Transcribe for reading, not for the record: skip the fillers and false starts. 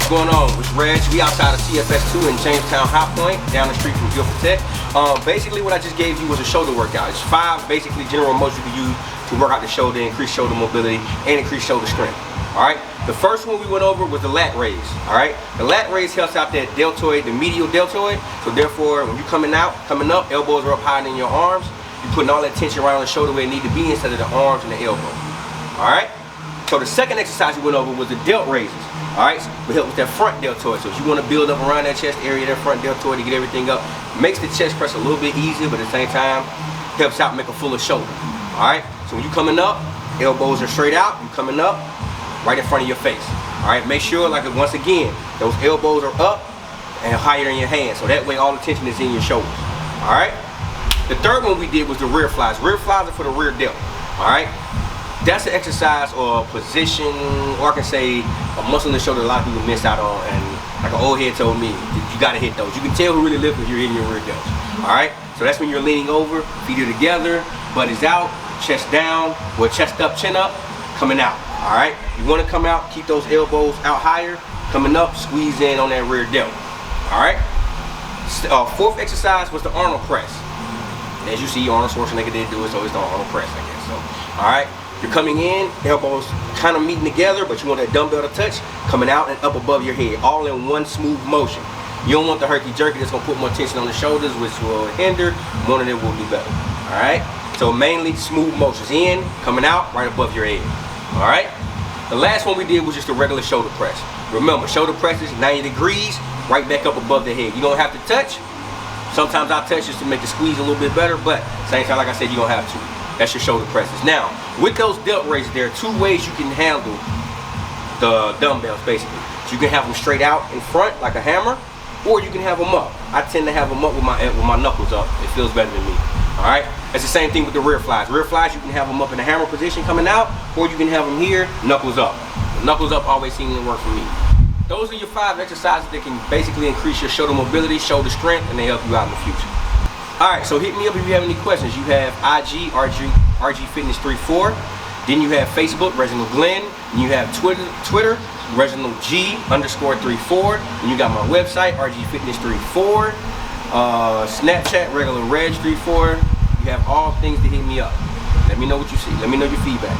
going on? It's Reg. We outside of CFS2 in Jamestown High Point, down the street from Rgfitness. Basically what I just gave you was a shoulder workout. It's 5 basically general motions you can use to work out the shoulder, increase shoulder mobility, and increase shoulder strength. Alright? The first one we went over was the lat raise. Alright? The lat raise helps out that deltoid, the medial deltoid. So therefore, when you're coming up, elbows are up higher than your arms. You're putting all that tension around the shoulder where it need to be instead of the arms and the elbow. Alright? So the second exercise we went over was the delt raises. Alright, so we help with that front deltoid. So if you want to build up around that chest area, that front deltoid to get everything up, makes the chest press a little bit easier, but at the same time, helps out make a fuller shoulder. Alright, so when you're coming up, elbows are straight out, you're coming up, right in front of your face. Alright, make sure, like once again, those elbows are up and higher in your hands. So that way all the tension is in your shoulders. Alright, the third one we did was the rear flies. Rear flies are for the rear delt. Alright. That's an exercise or position, or I can say a muscle in the shoulder a lot of people miss out on, and like an old head told me, you gotta hit those. You can tell who really lifts if you're hitting your rear delts. Alright? So that's when you're leaning over, feet are together, butt is out, chest down, or chest up, chin up, coming out. Alright? You wanna come out, keep those elbows out higher, coming up, squeeze in on that rear delt. Alright? Fourth exercise was the Arnold press. As you see, Arnold Schwarzenegger did do it, so it's the Arnold press, I guess. So, alright? You're coming in, elbows kind of meeting together, but you want that dumbbell to touch, coming out and up above your head, all in one smooth motion. You don't want the herky-jerky that's going to put more tension on the shoulders, which will hinder. One of them will do better. Alright? So mainly smooth motions. In, coming out, right above your head. Alright? The last one we did was just a regular shoulder press. Remember, shoulder presses, 90 degrees, right back up above the head. You don't have to touch. Sometimes I'll touch just to make the squeeze a little bit better, but same time, like I said, you don't have to. That's your shoulder presses. Now, with those delt raises, there are 2 ways you can handle the dumbbells, basically. So you can have them straight out in front, like a hammer, or you can have them up. I tend to have them up with my knuckles up. It feels better than me. Alright? It's the same thing with the rear flies. Rear flies, you can have them up in the hammer position coming out, or you can have them here, knuckles up. The knuckles up always seem to work for me. Those are your 5 exercises that can basically increase your shoulder mobility, shoulder strength, and they help you out in the future. Alright, so hit me up if you have any questions. You have IG, Rgfitness34. Then you have Facebook, Reginald Glenn. And you have Twitter, Reginald G_34. And you got my website, Rgfitness34. Snapchat, regular Reg34. You have all things to hit me up. Let me know what you see. Let me know your feedback.